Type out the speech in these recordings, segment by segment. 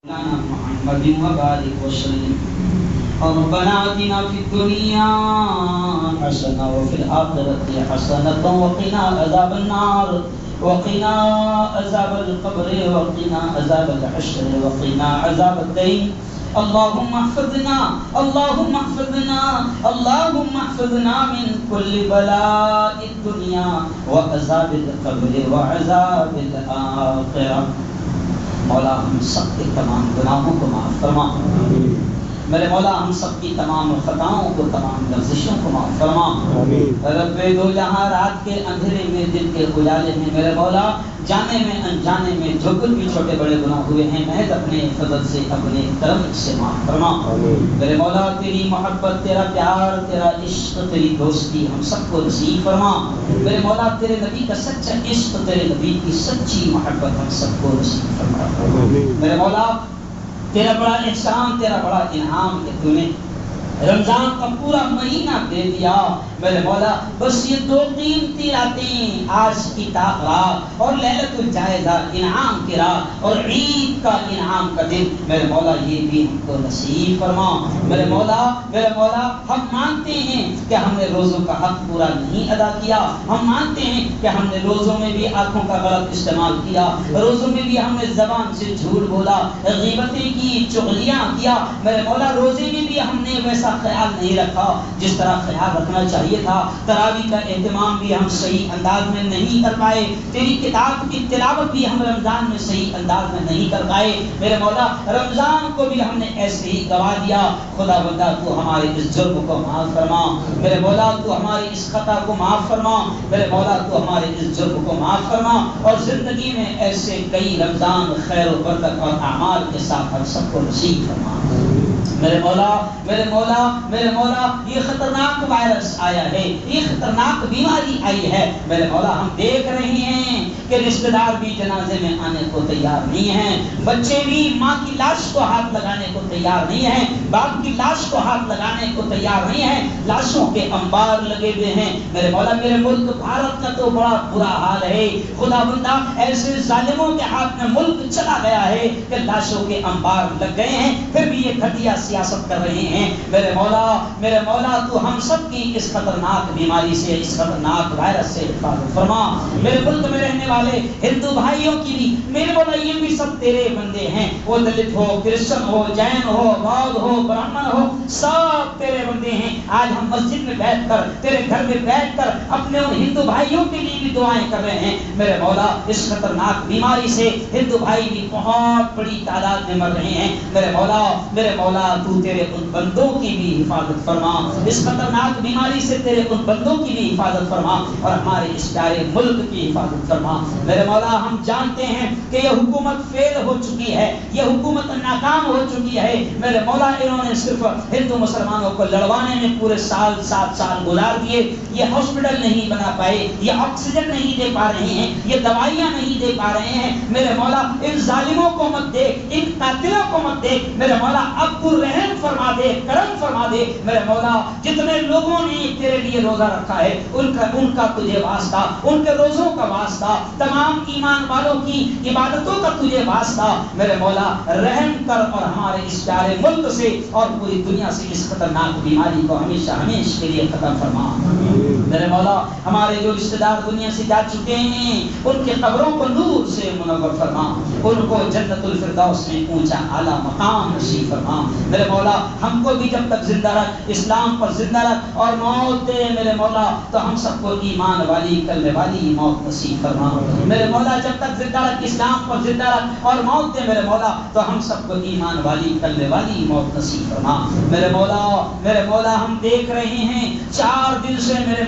محمد وبارك وسلم. ربنا آتنا في الدنيا حسنة وفي الآخرة حسنة وقنا عذاب النار وقنا عذاب القبر وقنا عذاب الحشر وقنا عذاب الدين. اللهم احفظنا اللهم احفظنا اللهم احفظنا من كل بلاء الدنيا وعذاب القبر وعذاب الآخرة. مولا ہم سب کے تمام گناہوں کو معاف فرما. میرے مولا ہم سب کی تمام خطاؤں کو تمام لغزشوں کو معاف فرما. رب دو جہاں رات کے اندھیرے میں دن کے اجالے میں میرے مولا جانے میں انجانے میں جو کچھ بھی چھوٹے بڑے گناہ ہوئے ہیں محض اپنے فضل سے اپنے کرم سے معاف فرما. میرے مولا تیری محبت تیرا پیار تیرا عشق تیری دوستی ہم سب کو نصیب فرما. میرے مولا تیرے نبی کا سچا عشق تیرے نبی کی سچی محبت ہم سب کو نصیب فرما. میرے مولا تیرا بڑا احسان تیرا بڑا انعام کہ تو نے رمضان کا پورا مہینہ دے دیا. میرے مولا بس یہ دو قیمتی راتیں آج کی رات اور لیلۃ الجائزہ انعام کی رات اور عید کا انعام کا دن میرے مولا یہ بھی ہم کو نصیب فرما. میرے مولا ہم مانتے ہیں کہ ہم نے روزوں کا حق پورا نہیں ادا کیا. ہم مانتے ہیں کہ ہم نے روزوں میں بھی آنکھوں کا غلط استعمال کیا. روزوں میں بھی ہم نے زبان سے جھوٹ بولا غیبتیں کی چغلیاں کیا. میرے مولا روزے میں بھی ہم نے ویسا خیال نہیں رکھا جس طرح خیال رکھنا چاہیے تھا. تراویح کا اہتمام بھی ہم صحیح انداز میں نہیں کر پائے. تیری کتاب کی تلاوت بھی ہم رمضان میں صحیح انداز میں نہیں کر پائے. میرے مولا رمضان کو بھی ہم نے ایسے ہی گوا دیا. خدا بندہ تو ہمارے اس جرم کو معاف فرما. میرے مولا تو ہماری اس خطا کو معاف فرما. میرے مولا تو ہمارے اس جرم کو معاف فرما اور زندگی میں ایسے کئی رمضان خیر و برکت اور اعمال کے ساتھ ہم سب کو نصیب فرما. میرے مولا یہ خطرناک وائرس آیا ہے, یہ خطرناک بیماری آئی ہے. میرے مولا ہم دیکھ رہے ہیں کہ رشتہ دار بھی جنازے میں آنے کو تیار نہیں ہیں. بچے بھی ماں کی لاش کو ہاتھ لگانے کو تیار نہیں ہیں. باپ کی لاش کو ہاتھ لگانے کو تیار نہیں ہیں. لاشوں کے انبار لگے ہوئے ہیں. میرے مولا میرے ملک بھارت کا تو بڑا برا حال ہے. خدا بندہ ایسے ظالموں کے ہاتھ میں ملک چلا گیا ہے کہ لاشوں کے انبار لگ گئے ہیں پھر بھی یہ گھٹیا سیاست کر رہے ہیں. میرے مولا تو ہم سب کی اس خطرناک بیماری سے اس خطرناک وائرس سے حفاظت فرما. میرے ملک میں رہنے والے ہندو بھائیوں کی بھی میرے مولا یہ بھی سب تیرے بندے ہیں. وہ دلت ہو کرسچن ہو جین ہو بودھ ہو برہمن ہو سب تیرے بندے ہیں. آج ہم مسجد میں بیٹھ کر تیرے گھر میں بیٹھ کر اپنے ان ہندو بھائیوں کے لیے بھی دعائیں کر رہے ہیں. میرے مولا اس خطرناک بیماری سے ہندو بھائی بھی بہت بڑی تعداد میں مر رہے ہیں. میرے مولا تو تیرے ان بندوں کی بھی حفاظت فرما. اس خطرناک بیماری سے تیرے ان بندوں کی بھی حفاظت فرما اور ہمارے اس پیارے ملک کی حفاظت فرما. میرے مولا ہم جانتے ہیں کہ یہ حکومت فیل ہو چکی ہے, یہ حکومت ناکام ہو چکی ہے. میرے مولا انہوں نے صرف ہندو مسلمانوں کو لڑوانے میں پورے 7 سال گزار دیے. یہ ہاسپٹل نہیں بنا پائے, یہ آکسیجن نہیں دے پا رہے ہیں, یہ دوائیاں نہیں دے پا رہے ہیں. میرے مولا ان ظالموں کو مت دیکھ, ان قاتلوں کو مت دیکھ. میرے مولا اب تو رحم فرما دے, کرم فرما دے. میرے مولا جتنے لوگوں نے تیرے لیے روزہ رکھا ہے ان کا تجھے واسطہ, ان کے روزوں کا واسطہ, تمام ایمان والوں کی عبادتوں کا تجھے واسطہ. میرے مولا رحم کر اور ہمارے اس پیارے ملک سے اور پوری دنیا سے اس خطرناک بیماری کو ہمیشہ کے لیے ختم فرما. میرے مولا ہمارے جو رشتہ دار دنیا سے جا چکے ہیں ان کے قبروں کو نور سے منور فرما, ان کو جنت الفردوس میں اونچا اعلیٰ مقام نصیب فرما. میرے مولا ہم کو بھی جب تک زندہ رکھ, اسلام پر زندہ رکھ اور موت دے میرے مولا تو ہم سب کو ایمان والی کلمے والی موت نصیب فرما. میرے مولا جب تک زندہ رکھ, اسلام پر زندہ رکھ اور موت دے میرے مولا تو ہم سب کو ایمان والی کلمے والی موت نصیب فرما. میرے مولا ہم دیکھ رہے ہیں 4 دن سے میرے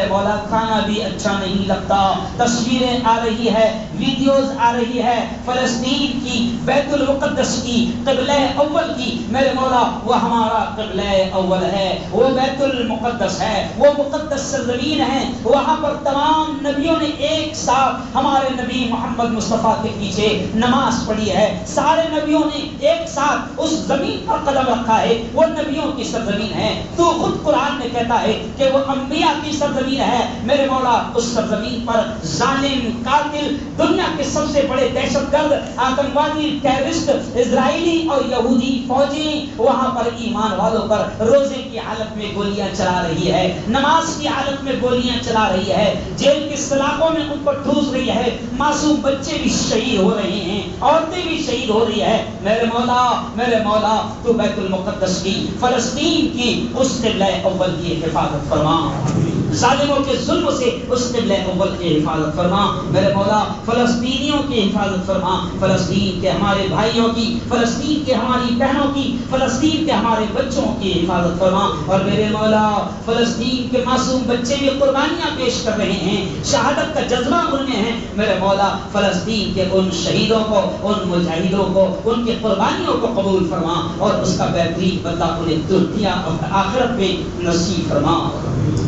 مولا کھانا بھی اچھا نہیں لگتا. تصویریں آ رہی ہے, ویڈیوز آ رہی ہے فلسطین کی, بیت المقدس کی قبلہ اول کی میرے مولا وہ ہمارا قبلہ اول ہے، وہ بیت المقدس ہے، وہ مقدس سرزمین ہے، وہاں پر تمام نبیوں نے ایک ساتھ ہمارے نبی محمد مصطفیٰ کے پیچھے نماز پڑھی ہے، سارے نبیوں نے ایک ساتھ اس زمین پر قدم رکھا ہے، وہ نبیوں کی سرزمین ہے۔ تو خود قرآن میں کہتا ہے کہ وہ انبیاء کی سرزمین ہے میرے مولا، اس سرزمین پر ظالم قاتل دنیا کے سب سے بڑے دہشت گرد آتنکوادی ٹیررسٹ اسرائیلی اور یہودی فوجیں وہاں پر ایمان والوں پر روزے کی حالت میں گولیاں چلا رہی ہے، نماز کی حالت میں گولیاں چلا رہی ہے، جیل کی سلاخوں میں ان پر ٹھوس رہی ہے، معصوم بچے بھی شہید ہو رہے ہیں، عورتیں بھی شہید ہو رہی ہے۔ میرے مولا تو بیت المقدس کی فلسطین کی اس قبلہ اول کی حفاظت فرما، ظالموں کے ظلم سے اس قبلہ اول کی حفاظت فرما میرے مولا، فلسطینیوں کی حفاظت فرما، فلسطین کے ہمارے بھائیوں کی، فلسطین کے ہماری بہنوں کی، فلسطین کے ہمارے بچوں کی حفاظت فرما، اور میرے مولا فلسطین کے معصوم بچے بھی قربانیاں پیش کر رہے ہیں، شہادت کا جذبہ ان میں ہے میرے مولا، فلسطین کے ان شہیدوں کو، ان مجاہدوں کو، ان کی قربانیوں کو قبول فرما اور اس کا بہترین بدلہ انہیں دنیا اور آخرت میں نصیب فرما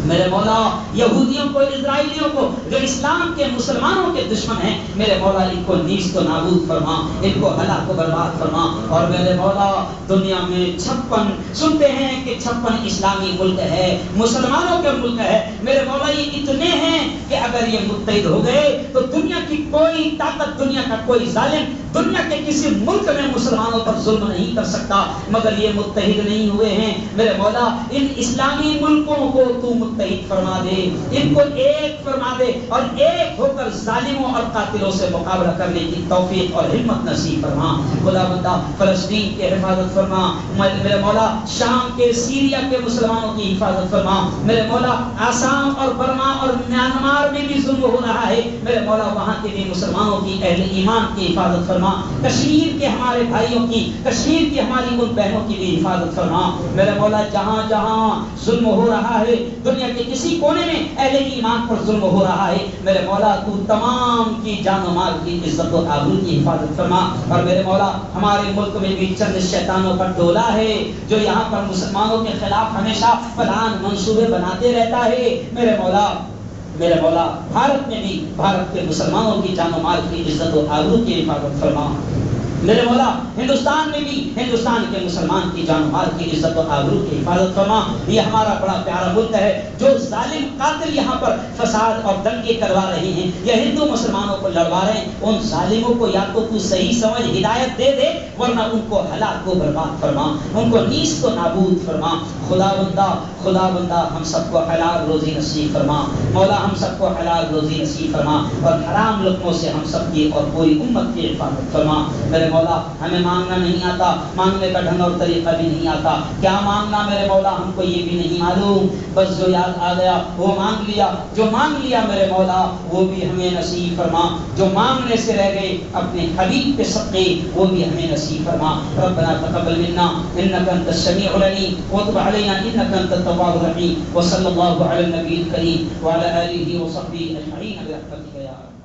میرے مولا۔ یہودیوں کو، اسرائیلیوں کو جو اسلام کے مسلمانوں کے دشمن ہیں میرے مولا، ان کو نیست و نابود فرما، ان کو ہلاک و برباد فرما، اور میرے مولا دنیا میں 56 سنتے ہیں کہ 56 اسلامی ملک ہے، مسلمانوں کے ملک ہے میرے مولا، یہ اتنے ہیں کہ اگر یہ متحد ہو گئے تو دنیا کی کوئی طاقت، دنیا کا کوئی ظالم دنیا کے کسی ملک میں مسلمانوں پر ظلم نہیں کر سکتا، مگر یہ متحد نہیں ہوئے ہیں میرے مولا، ان اسلامی ملکوں کو تو متحد فرما دے، ان کو ایک فرما دے، اور ایک ہو کر ظالموں اور قاتلوں سے مقابلہ کرنے کی توفیق اور ہمت نصیب فرما خدا بندہ۔ فلسطین کی حفاظت فرما میرے مولا، شام کے، سیریا کے مسلمانوں کی حفاظت فرما میرے مولا، آسام اور برما اور میانمار میں بھی ظلم ہو رہا ہے میرے مولا، وہاں کے بھی مسلمانوں کی، اہل ایمان کی حفاظت فرما، کشمیر کے ہمارے بھائیوں کی، کشمیر کی ہماری ان بہنوں کی بھی حفاظت فرما میرے مولا، جہاں جہاں ظلم ہو رہا ہے، دنیا کے کسی کونے میں اہل ایمان پر ظلم ہو رہا ہے میرے مولا، تو تمام کی جان و مال کی عزت و آبرو کی حفاظت فرما، اور میرے مولا ہمارے ملک میں بھی چند شیطانوں کا ٹولہ ہے جو یہاں پر مسلمانوں کے خلاف ہمیشہ پلان منصوبے بناتے رہتا ہے میرے مولا، بھارت میں بھی بھارت کے مسلمانوں کی جان و مال کی عزت و آبرو کی حفاظت فرما میرے مولا، ہندوستان میں بھی ہندوستان کے مسلمان کی جان و مال کی عزت و آبرو کی حفاظت فرما۔ یہ ہمارا بڑا پیارا ملک ہے، جو ظالم قاتل یہاں پر فساد اور دنگے کروا رہے ہیں یا ہندو مسلمانوں کو لڑوا رہے ہیں، ان ظالموں کو یا تو صحیح سمجھ ہدایت دے دے، ورنہ ان کو ہلاک و برباد فرما، ان کو نیست و نابود فرما خدا بندہ ہم سب کو حلال روزی نصیب فرما مولا، ہم سب کو حلال روزی نصیب فرما، اور حرام لقموں سے ہم سب کی اور پوری امت کی حفاظت فرما میرے مولا۔ ہمیں مانگنا نہیں آتا، مانگنے کا ڈھنگ اور طریقہ بھی نہیں آتا، کیا مانگنا میرے مولا ہم کو یہ بھی نہیں معلوم، بس جو یاد آ گیا وہ مانگ لیا، جو مانگ لیا میرے مولا وہ بھی ہمیں نصیب فرما، جو مانگنے سے رہ گئے اپنے حبیب کے صدقے وہ بھی ہمیں نصیب فرما۔ ربنا تقبل منا انك انت السميع العليم وتب علينا انك انت التواب الرحيم، وصلى الله على النبي الكريم وعلى اله وصحبه اجمعين برحمتك يا رب۔